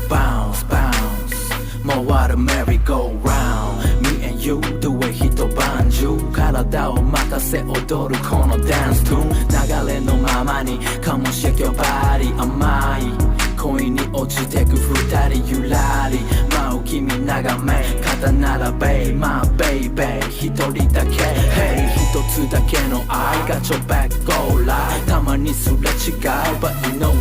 bounce bounce bounce回るメリーゴーラウンド Me and you do it 一晩中体を任せ踊るこのダンストゥーン流れのままに Come on shake your body 甘い恋に落ちてく二人ゆらり舞う君眺め肩並べ My baby 一人だけ Hey 一つだけの愛がちょべっこらたまにすれ違う But you know